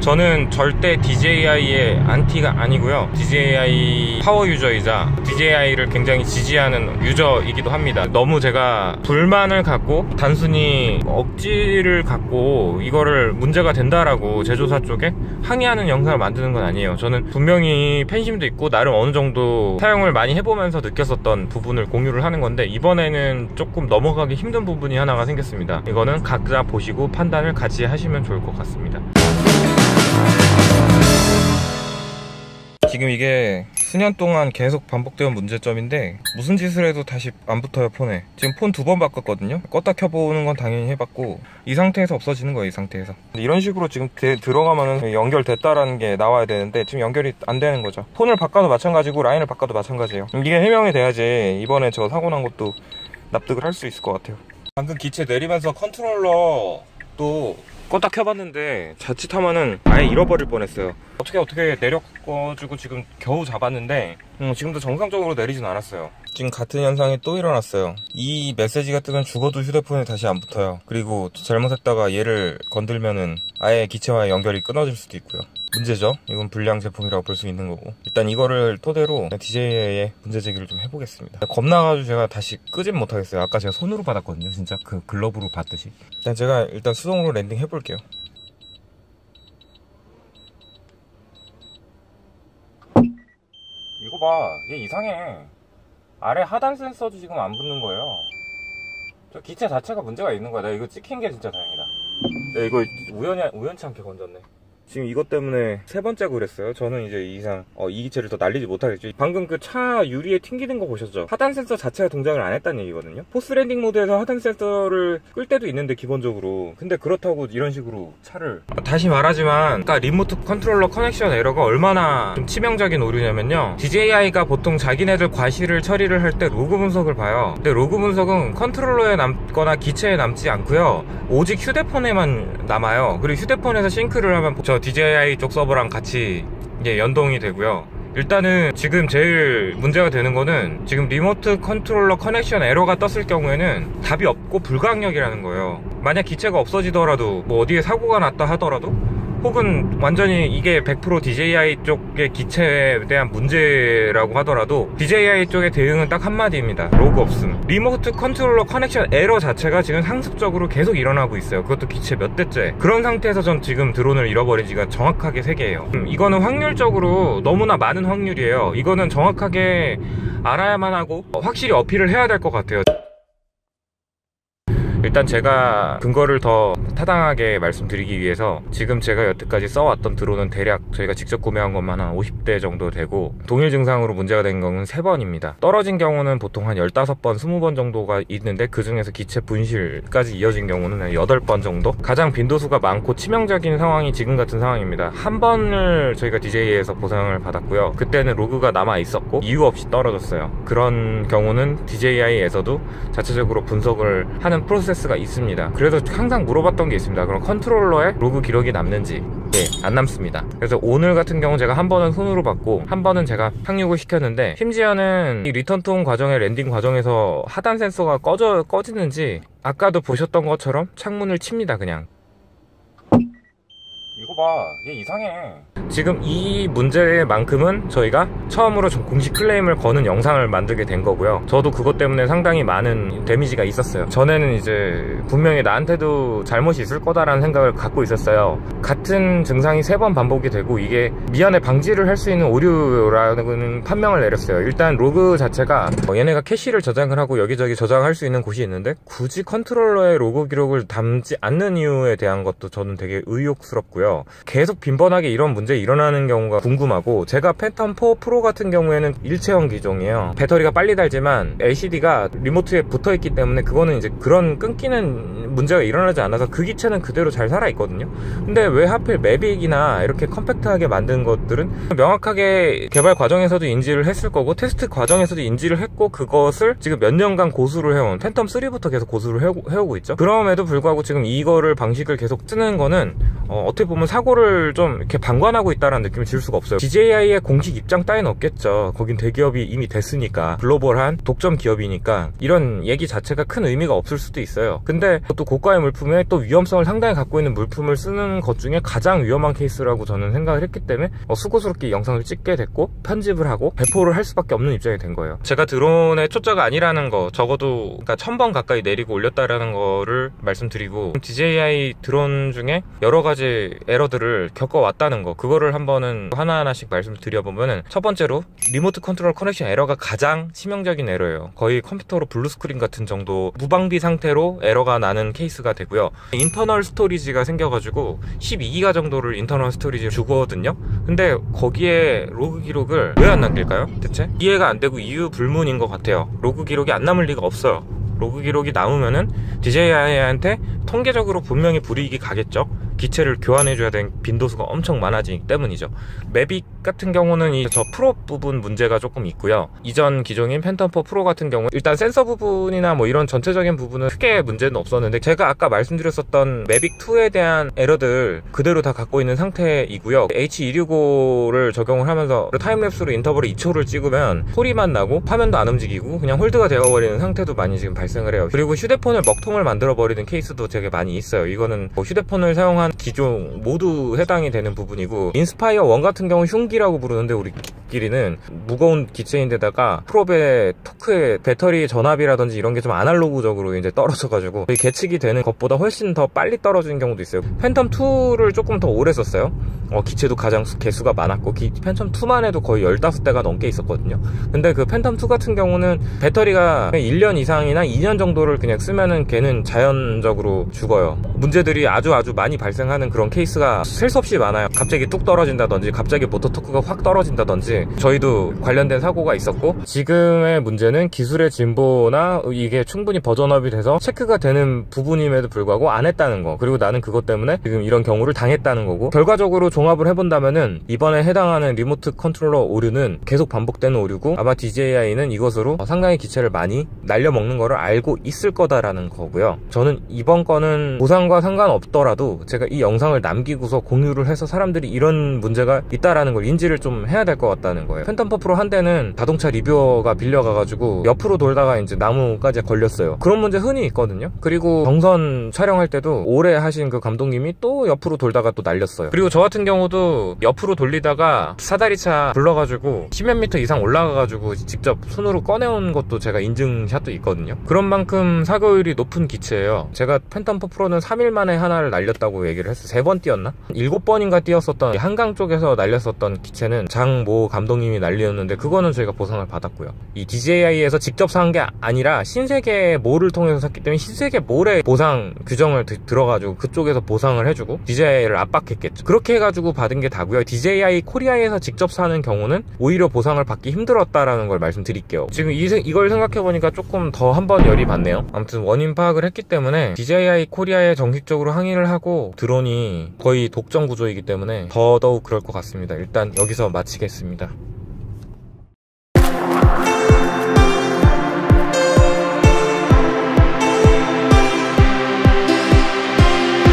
저는 절대 DJI의 안티가 아니고요, DJI 파워 유저이자 DJI를 굉장히 지지하는 유저이기도 합니다. 너무 제가 불만을 갖고 단순히 억지를 갖고 이거를 문제가 된다라고 제조사 쪽에 항의하는 영상을 만드는 건 아니에요. 저는 분명히 팬심도 있고 나름 어느 정도 사용을 많이 해보면서 느꼈었던 부분을 공유를 하는 건데, 이번에는 조금 넘어가기 힘든 부분이 하나가 생겼습니다. 이거는 각자 보시고 판단을 같이 하시면 좋을 것 같습니다. 지금 이게 수년 동안 계속 반복되는 문제점인데, 무슨 짓을 해도 다시 안 붙어요, 폰에. 지금 폰 2번 바꿨거든요. 껐다 켜보는 건 당연히 해봤고, 이 상태에서 없어지는 거예요, 이 상태에서. 이런 식으로 지금 들어가면은 연결됐다라는 게 나와야 되는데 지금 연결이 안 되는 거죠. 폰을 바꿔도 마찬가지고 라인을 바꿔도 마찬가지예요. 이게 해명이 돼야지 이번에 저 사고 난 것도 납득을 할 수 있을 것 같아요. 방금 기체 내리면서 컨트롤러도 껐다 켜봤는데 자칫하면은 아예 잃어버릴 뻔했어요. 어떻게 내려가지고 지금 겨우 잡았는데 지금도 정상적으로 내리진 않았어요. 지금 같은 현상이 또 일어났어요. 이 메시지가 뜨면 죽어도 휴대폰에 다시 안 붙어요. 그리고 잘못했다가 얘를 건들면은 아예 기체와 연결이 끊어질 수도 있고요. 문제죠. 이건 불량 제품이라고 볼 수 있는 거고, 일단 이거를 토대로 DJI의 문제 제기를 좀 해보겠습니다. 겁나가지고 제가 다시 끄진 못하겠어요. 아까 제가 손으로 받았거든요, 진짜 그 글러브로 받듯이. 제가 일단 수동으로 랜딩 해볼게요. 이거 봐, 얘 이상해. 아래 하단 센서도 지금 안 붙는 거예요. 저 기체 자체가 문제가 있는 거야. 내가 이거 찍힌 게 진짜 다행이다. 내가 이거 우연치 않게 건졌네. 지금 이것 때문에 3번째 그랬어요. 저는 이제 이 이상 이 기체를 더 날리지 못하겠죠. 방금 그 차 유리에 튕기는 거 보셨죠? 하단 센서 자체가 동작을 안 했다는 얘기거든요. 포스 랜딩 모드에서 하단 센서를 끌 때도 있는데 기본적으로, 근데 그렇다고 이런 식으로 차를, 다시 말하지만 아까 리모트 컨트롤러 커넥션 에러가 얼마나 좀 치명적인 오류냐면요, DJI가 보통 자기네들 과실을 처리를 할 때 로그 분석을 봐요. 근데 로그 분석은 컨트롤러에 남거나 기체에 남지 않고요, 오직 휴대폰에만 남아요. 그리고 휴대폰에서 싱크를 하면 저 DJI 쪽 서버랑 같이 이게 연동이 되고요. 일단은 지금 제일 문제가 되는 거는, 지금 리모트 컨트롤러 커넥션 에러가 떴을 경우에는 답이 없고 불가항력이라는 거예요. 만약 기체가 없어지더라도, 뭐 어디에 사고가 났다 하더라도, 혹은 완전히 이게 100% DJI 쪽의 기체에 대한 문제라고 하더라도 DJI 쪽의 대응은 딱 한마디입니다. 로그 없음. 리모트 컨트롤러 커넥션 에러 자체가 지금 상습적으로 계속 일어나고 있어요. 그것도 기체 몇 대째. 그런 상태에서 전 지금 드론을 잃어버린 지가 정확하게 3개예요. 이거는 확률적으로 너무나 많은 확률이에요. 이거는 정확하게 알아야만 하고 확실히 어필을 해야 될 것 같아요. 일단 제가 근거를 더 타당하게 말씀드리기 위해서, 지금 제가 여태까지 써왔던 드론은 대략 저희가 직접 구매한 것만 한 50대 정도 되고, 동일 증상으로 문제가 된 경우는 3번입니다. 떨어진 경우는 보통 한 15번, 20번 정도가 있는데, 그 중에서 기체 분실까지 이어진 경우는 한 8번 정도? 가장 빈도수가 많고 치명적인 상황이 지금 같은 상황입니다. 한 번을 저희가 DJI에서 보상을 받았고요. 그때는 로그가 남아 있었고 이유 없이 떨어졌어요. 그런 경우는 DJI에서도 자체적으로 분석을 하는 프로세스가 있습니다. 그래서 항상 물어봤던 게 있습니다. 그럼 컨트롤러에 로그 기록이 남는지. 네, 안 남습니다. 그래서 오늘 같은 경우 제가 한 번은 손으로 받고 한 번은 제가 착륙을 시켰는데, 심지어는 이 리턴 투 홈 과정의 랜딩 과정에서 하단 센서가 꺼지는지, 아까도 보셨던 것처럼 창문을 칩니다. 그냥 이거 봐, 얘 이상해. 지금 이 문제만큼은 저희가 처음으로 공식 클레임을 거는 영상을 만들게 된 거고요. 저도 그것 때문에 상당히 많은 데미지가 있었어요. 전에는 이제 분명히 나한테도 잘못이 있을 거다라는 생각을 갖고 있었어요. 같은 증상이 3번 반복이 되고, 이게 미연에 방지를 할 수 있는 오류라는 판명을 내렸어요. 일단 로그 자체가 얘네가 캐시를 저장을 하고 여기저기 저장할 수 있는 곳이 있는데, 굳이 컨트롤러에 로그 기록을 담지 않는 이유에 대한 것도 저는 되게 의혹스럽고요. 계속 빈번하게 이런 문제 일어나는 경우가 궁금하고, 제가 팬텀 4 프로 같은 경우에는 일체형 기종이에요. 배터리가 빨리 닳지만 LCD가 리모트에 붙어있기 때문에 그거는 이제 그런 끊기는 문제가 일어나지 않아서 그 기체는 그대로 잘 살아있거든요. 근데 왜 하필 매빅이나 이렇게 컴팩트하게 만든 것들은 명확하게 개발 과정에서도 인지를 했을 거고, 테스트 과정에서도 인지를 했고, 그것을 지금 몇 년간 고수를 해온, 팬텀 3부터 계속 고수를 해오고 있죠. 그럼에도 불구하고 지금 이거를 방식을 계속 쓰는 거는 어떻게 보면 사고를 좀 이렇게 방관하고 하고 있다는 느낌을 지울 수가 없어요. DJI의 공식 입장 따위는 없겠죠. 거긴 대기업이 이미 됐으니까, 글로벌한 독점 기업이니까 이런 얘기 자체가 큰 의미가 없을 수도 있어요. 근데 또 고가의 물품에 또 위험성을 상당히 갖고 있는 물품을 쓰는 것 중에 가장 위험한 케이스라고 저는 생각을 했기 때문에 수고스럽게 영상을 찍게 됐고, 편집을 하고 배포를 할 수밖에 없는 입장이 된 거예요. 제가 드론의 초짜가 아니라는 거, 적어도 그러니까 1000번 가까이 내리고 올렸다라는 거를 말씀드리고, DJI 드론 중에 여러 가지 에러들을 겪어왔다는 거, 그거를 한번은 하나하나씩 말씀드려보면은, 첫 번째로 리모트 컨트롤 커넥션 에러가 가장 치명적인 에러예요. 거의 컴퓨터로 블루스크린 같은 정도 무방비 상태로 에러가 나는 케이스가 되고요. 인터널 스토리지가 생겨가지고 12기가 정도를 인터널 스토리지를 주거든요. 근데 거기에 로그 기록을 왜 안 남길까요? 대체? 이해가 안 되고 이유 불문인 것 같아요. 로그 기록이 안 남을 리가 없어요. 로그 기록이 남으면은 DJI한테 통계적으로 분명히 불이익이 가겠죠. 기체를 교환해줘야 되는 빈도수가 엄청 많아지기 때문이죠. 매빅 같은 경우는 저 프로 부분 문제가 조금 있고요. 이전 기종인 팬텀4 프로 같은 경우 일단 센서 부분이나 뭐 이런 전체적인 부분은 크게 문제는 없었는데, 제가 아까 말씀드렸었던 매빅2에 대한 에러들 그대로 다 갖고 있는 상태이고요. H265를 적용을 하면서 타임랩스로 인터벌을 2초를 찍으면 소리만 나고 화면도 안 움직이고 그냥 홀드가 되어버리는 상태도 많이 지금 발생을 해요. 그리고 휴대폰을 먹통을 만들어버리는 케이스도 되게 많이 있어요. 이거는 뭐 휴대폰을 사용한 기종 모두 해당이 되는 부분이고, 인스파이어 1 같은 경우 흉기라고 부르는데 우리끼리는 무거운 기체인데다가 프롭의 토크의 배터리 전압이라든지 이런 게 좀 아날로그적으로 이제 떨어져가지고 계측이 되는 것보다 훨씬 더 빨리 떨어지는 경우도 있어요. 팬텀2를 조금 더 오래 썼어요. 기체도 가장 개수가 많았고, 팬텀2만 해도 거의 15대가 넘게 있었거든요. 근데 그 팬텀2 같은 경우는 배터리가 1년 이상이나 2년 정도를 그냥 쓰면은 걔는 자연적으로 죽어요. 문제들이 아주 많이 발생하는 그런 케이스가 셀 수 없이 많아요. 갑자기 뚝 떨어진다든지, 갑자기 모터 토크가 확 떨어진다든지, 저희도 관련된 사고가 있었고, 지금의 문제는 기술의 진보나 이게 충분히 버전업이 돼서 체크가 되는 부분임에도 불구하고 안 했다는 거, 그리고 나는 그것 때문에 지금 이런 경우를 당했다는 거고, 결과적으로 종합을 해본다면은 이번에 해당하는 리모트 컨트롤러 오류는 계속 반복되는 오류고, 아마 DJI는 이것으로 상당히 기체를 많이 날려먹는 거를 알고 있을 거다라는 거고요. 저는 이번 거는 보상과 상관없더라도 제가 이 영상을 남기고서 공유를 해서 사람들이 이런 문제가 있다라는 걸 인지를 좀 해야 될 것 같다는 거예요. 팬텀4 프로 한 대는 자동차 리뷰어가 빌려가가지고 옆으로 돌다가 이제 나무까지 걸렸어요. 그런 문제 흔히 있거든요. 그리고 정선 촬영할 때도 오래 하신 그 감독님이 또 옆으로 돌다가 또 날렸어요. 그리고 저 같은 경우도 옆으로 돌리다가 사다리차 불러가지고 10몇 미터 이상 올라가가지고 직접 손으로 꺼내온 것도 제가 인증샷도 있거든요. 그런 만큼 사고율이 높은 기체예요. 제가 팬텀4 프로는 3일 만에 하나를 날렸다고 얘기를 했어요. 3번 뛰었나? 7번인가 뛰었었던 한강 쪽에서 날렸었던 기체는 장모 감독님이 날렸는데, 그거는 저희가 보상을 받았고요. 이 DJI에서 직접 산 게 아니라 신세계몰을 통해서 샀기 때문에 신세계몰의 보상 규정을 들어가지고 그쪽에서 보상을 해주고 DJI를 압박했겠죠. 그렇게 해가지고 받은 게 다고요. DJI 코리아에서 직접 사는 경우는 오히려 보상을 받기 힘들었다라는 걸 말씀드릴게요. 지금 이걸 생각해보니까 조금 더 한 번 열이 받네요. 아무튼 원인 파악을 했기 때문에 DJI 코리아에 정식적으로 항의를 하고, 드론이 거의 독점 구조이기 때문에 더더욱 그럴 것 같습니다. 일단 여기서 마치겠습니다.